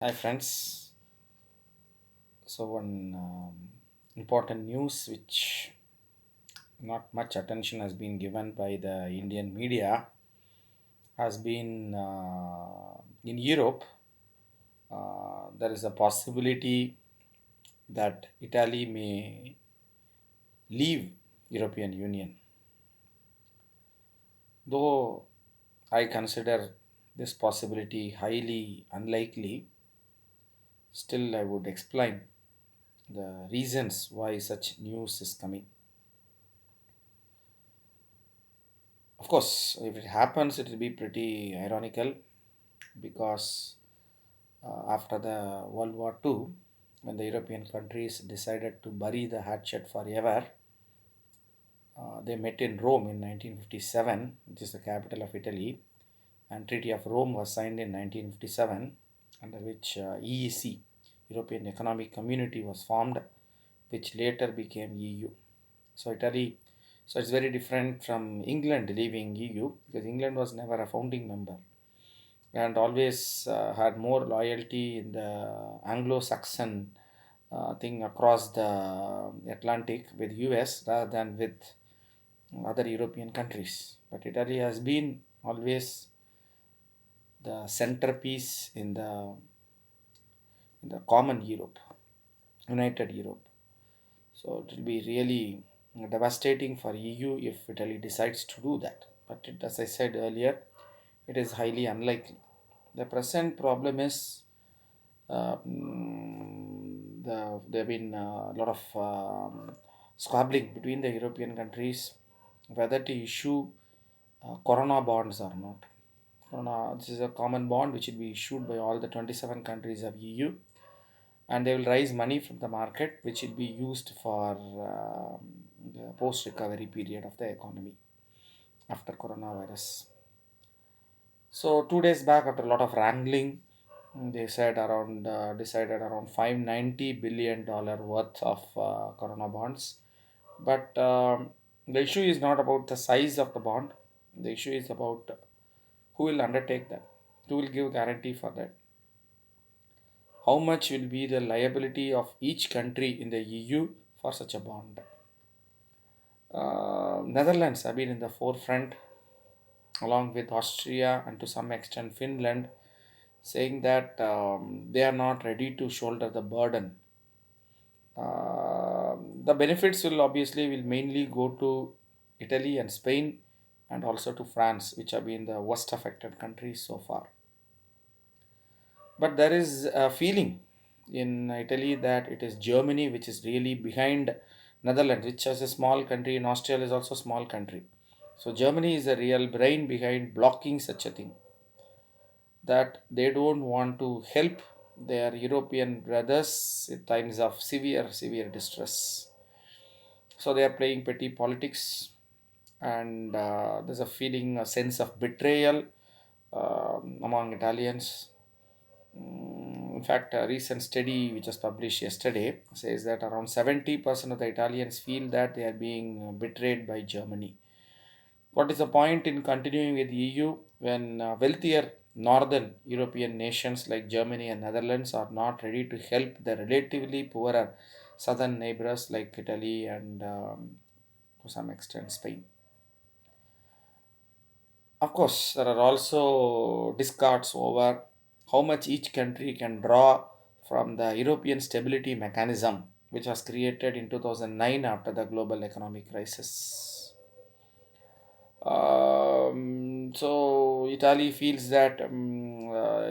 Hi friends. So one important news which not much attention has been given by the Indian media has been in Europe. There is a possibility that Italy may leave European Union. Though I consider this possibility highly unlikely, still I would explain the reasons why such news is coming. Of course, if it happens, it will be pretty ironical because after the World War II, when the European countries decided to bury the hatchet forever, they met in Rome in 1957, which is the capital of Italy, and Treaty of Rome was signed in 1957, under which EEC, European Economic Community, was formed, which later became EU. So Italy, so it's very different from England leaving EU because England was never a founding member and always had more loyalty in the Anglo-Saxon thing across the Atlantic with US rather than with other European countries. But Italy has been always the centerpiece in the common Europe, united Europe. So it will be really devastating for EU if Italy decides to do that. But as I said earlier, it is highly unlikely. The present problem is there have been a lot of squabbling between the European countries whether to issue Corona bonds or not. This is a common bond which will be issued by all the 27 countries of EU, and they will raise money from the market which will be used for the post recovery period of the economy after coronavirus. So 2 days back, after a lot of wrangling, they said around decided around $590 billion worth of corona bonds. But the issue is not about the size of the bond. The issue is about who will undertake that, who will give guarantee for that, how much will be the liability of each country in the EU for such a bond. Netherlands have been in the forefront along with Austria and to some extent Finland, saying that they are not ready to shoulder the burden. The benefits will mainly go to Italy and Spain and also to France, which have been the worst affected countries so far. But there is a feeling in Italy that it is Germany which is really behind Netherlands, which is a small country, and Austria is also a small country. So Germany is the real brain behind blocking such a thing, that they don't want to help their European brothers in times of severe distress. So they are playing petty politics, and there's a feeling, a sense of betrayal among Italians. In fact, a recent study which was published yesterday says that around 70% of the Italians feel that they are being betrayed by Germany. What is the point in continuing with EU when wealthier northern European nations like Germany and Netherlands are not ready to help the relatively poorer southern neighbors like Italy and to some extent Spain? Of course, there are also discards over how much each country can draw from the European Stability Mechanism, which was created in 2009 after the global economic crisis. So Italy feels that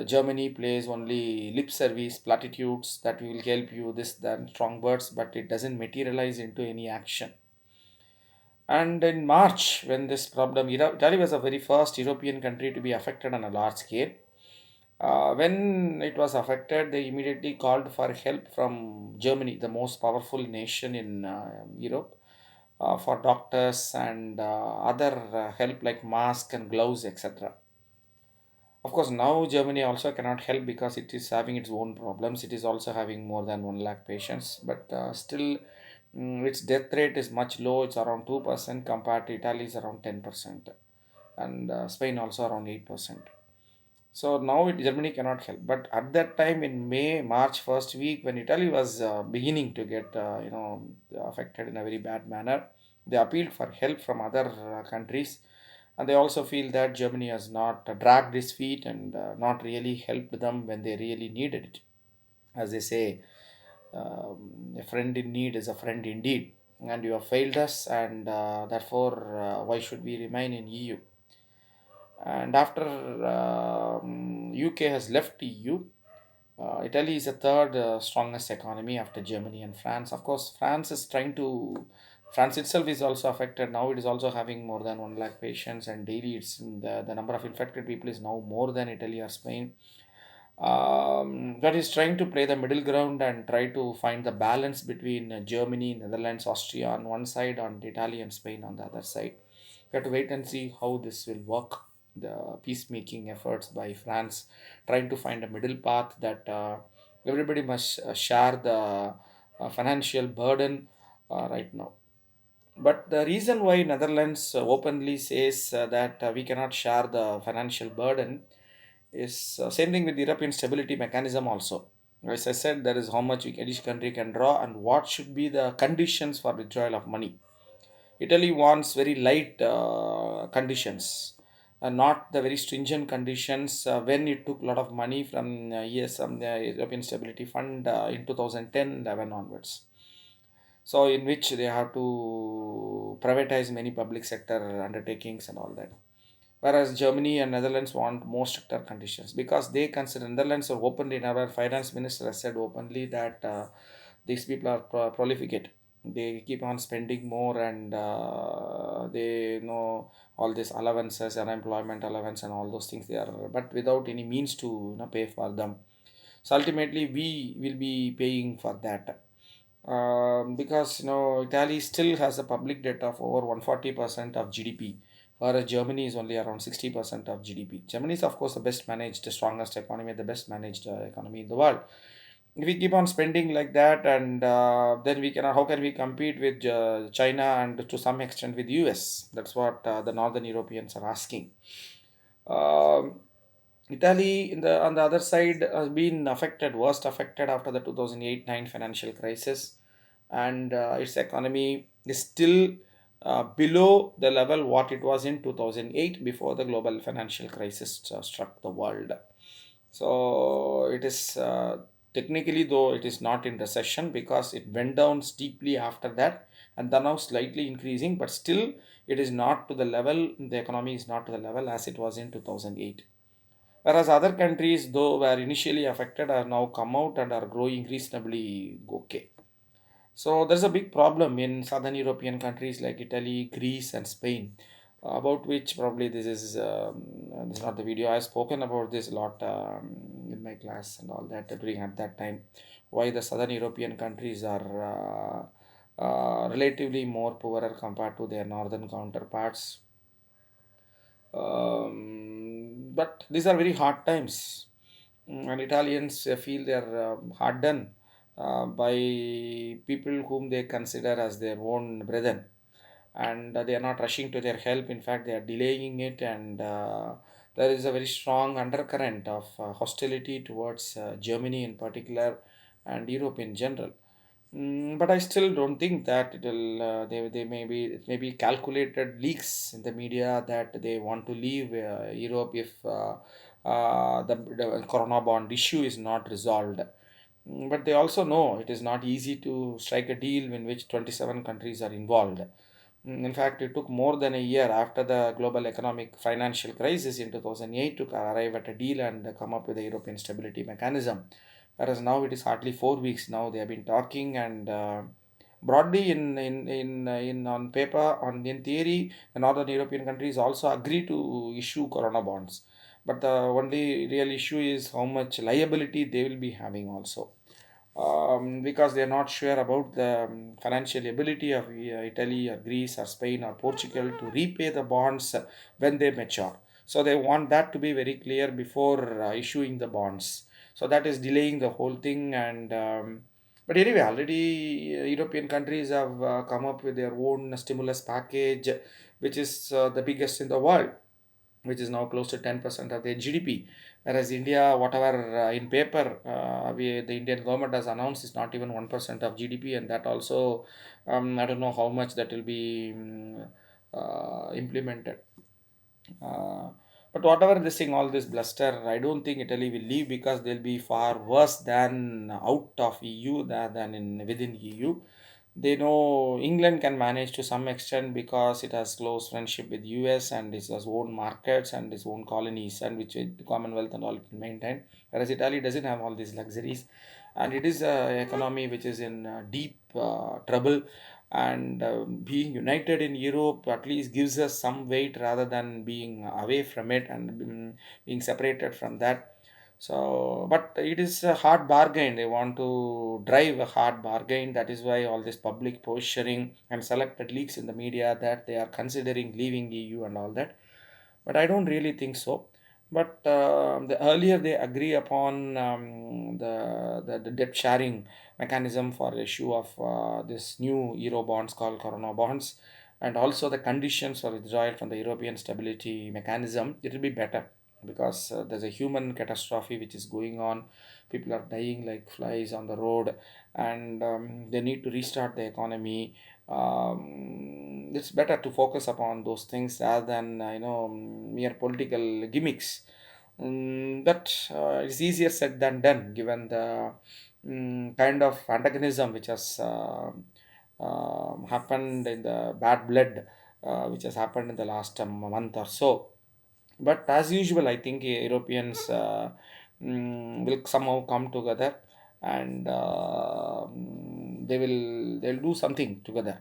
Germany plays only lip service platitudes that we will help you this that strong words, but it doesn't materialize into any action. And in March, when this problem, Italy was the very first European country to be affected on a large scale. When it was affected, they immediately called for help from Germany, the most powerful nation in Europe, for doctors and other help like mask and gloves, etc. Of course, now Germany also cannot help because it is having its own problems. It is also having more than 1 lakh patients, but still, its death rate is much low. It's around 2% compared to Italy's around 10%, and Spain also around 8%. So now Germany cannot help. But at that time in May, March first week, when Italy was beginning to get affected in a very bad manner, they appealed for help from other countries, and they also feel that Germany has not dragged its feet and not really helped them when they really needed it. As they say, a friend in need is a friend indeed, and you have failed us, and therefore, why should we remain in EU? And after UK has left EU, Italy is the third strongest economy after Germany and France. Of course, France itself is also affected. Now it is also having more than 1 lakh patients, and daily the number of infected people is now more than Italy or Spain. That is trying to play the middle ground and try to find the balance between Germany, Netherlands, Austria on one side, and Italy and Spain on the other side. We have to wait and see how this will work. The peacemaking efforts by France, trying to find a middle path that everybody must share the financial burden right now. But the reason why Netherlands openly says that we cannot share the financial burden is same thing with the European Stability Mechanism also. As I said, there is how much each country can draw and what should be the conditions for withdrawal of money. Italy wants very light conditions, not the very stringent conditions. When it took a lot of money from the European Stability Fund in 2010-11 onwards. So in which they have to privatize many public sector undertakings and all that. Whereas Germany and Netherlands want more stricter conditions because they consider Netherlands are openly, our finance minister has said openly that these people are prolificate. They keep on spending more and they know all these allowances, unemployment allowance, and all those things they are, but without any means to pay for them. So ultimately, we will be paying for that because Italy still has a public debt of over 140% of GDP, whereas Germany is only around 60% of GDP. Germany is, of course, the best managed, the strongest economy, the best managed economy in the world. If we keep on spending like that, and then we can, how can we compete with China and to some extent with US? That's what the Northern Europeans are asking. Um, Italy, on the other side, has been affected, worst affected after the 2008-9 financial crisis, and its economy is still below the level what it was in 2008 before the global financial crisis struck the world. So it is technically, though, it is not in recession because it went down steeply after that and then now slightly increasing, but still it is not to the level, the economy is not to the level as it was in 2008. Whereas other countries, though were initially affected, are now come out and are growing reasonably okay. So there's a big problem in southern European countries like Italy, Greece, and Spain, about which probably this is not the video. I've spoken about this a lot in my class and all that during at that time. Why the southern European countries are relatively more poorer compared to their northern counterparts. But these are very hard times. And Italians feel they are hard done by people whom they consider as their own brethren, and they are not rushing to their help. In fact, they are delaying it, and there is a very strong undercurrent of hostility towards Germany in particular and Europe in general. But I still don't think that it'll. They may be, it may be calculated leaks in the media that they want to leave Europe if the Corona bond issue is not resolved. But they also know it is not easy to strike a deal in which 27 countries are involved. In fact, it took more than a year after the global economic financial crisis in 2008 to arrive at a deal and come up with a European stability mechanism. Whereas now it is hardly 4 weeks now they have been talking, and broadly in on paper, on in theory, the northern European countries also agree to issue Corona bonds. But the only real issue is how much liability they will be having also, because they are not sure about the financial ability of Italy or Greece or Spain or Portugal to repay the bonds when they mature. So they want that to be very clear before issuing the bonds. So that is delaying the whole thing. And but anyway, already European countries have come up with their own stimulus package, which is the biggest in the world, which is now close to 10% of their GDP. Whereas India, whatever in paper, the Indian government has announced is not even 1% of GDP, and that also, I don't know how much that will be implemented. Uh, but whatever this thing, all this bluster, I don't think Italy will leave because they'll be far worse than out of EU than in within EU. They know England can manage to some extent because it has close friendship with US and it has own markets and its own colonies and which the Commonwealth and all it can maintain. Whereas Italy doesn't have all these luxuries, and it is an economy which is in deep trouble. And being united in Europe at least gives us some weight rather than being away from it and being separated from that. So, but it is a hard bargain. They want to drive a hard bargain. That is why all this public posturing and selected leaks in the media that they are considering leaving EU and all that. But I don't really think so. But the earlier they agree upon the debt sharing mechanism for issue of this new euro bonds called Corona bonds, and also the conditions for withdrawal from the European Stability Mechanism, it will be better because there's a human catastrophe which is going on. People are dying like flies on the road, and they need to restart the economy. It's better to focus upon those things rather than mere political gimmicks. But it's easier said than done given the kind of antagonism which has happened in the bad blood which has happened in the last month or so. But as usual, I think Europeans will somehow come together, and they'll do something together.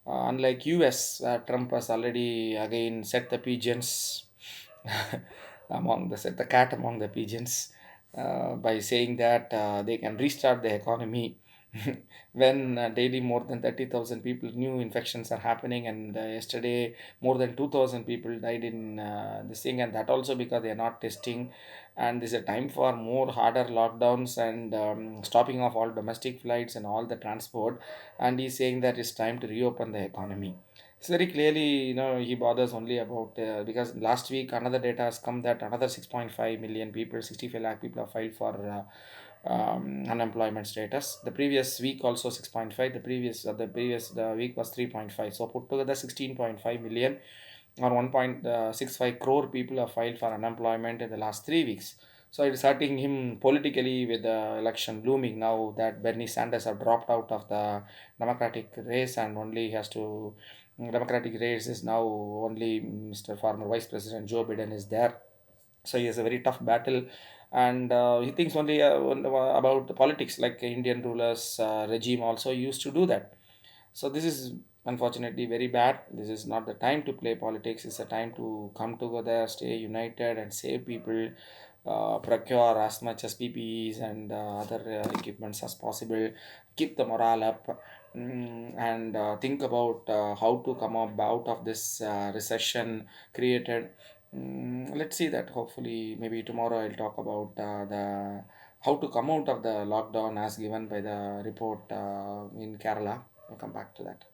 Unlike US, Trump has already again set the pigeons set the cat among the pigeons by saying that they can restart the economy when daily more than 30,000 people new infections are happening, and yesterday more than 2,000 people died in this thing, and that also because they are not testing. And this is a time for more harder lockdowns and stopping of all domestic flights and all the transport. And he's saying that it's time to reopen the economy. It's very clearly, he bothers only about because last week another data has come that another 6.5 million people, 65 lakh people have filed for unemployment status. The previous week also 6.5. The week was 3.5. So put together 16.5 million or 1.65 crore people have filed for unemployment in the last 3 weeks. So it is hurting him politically with the election looming now that Bernie Sanders have dropped out of the Democratic race, and only he has to Democratic race is now only Mr. Former Vice President Joe Biden is there. So he has a very tough battle, and he thinks only about the politics, like Indian rulers regime also used to do that. So this is unfortunately very bad. This is not the time to play politics. It's a time to come together, stay united, and save people. Procure as much as PPEs and other equipments as possible. Keep the morale up, and think about how to come up out of this recession created. Let's see that. Hopefully, maybe tomorrow I'll talk about the how to come out of the lockdown as given by the report in Kerala. I'll come back to that.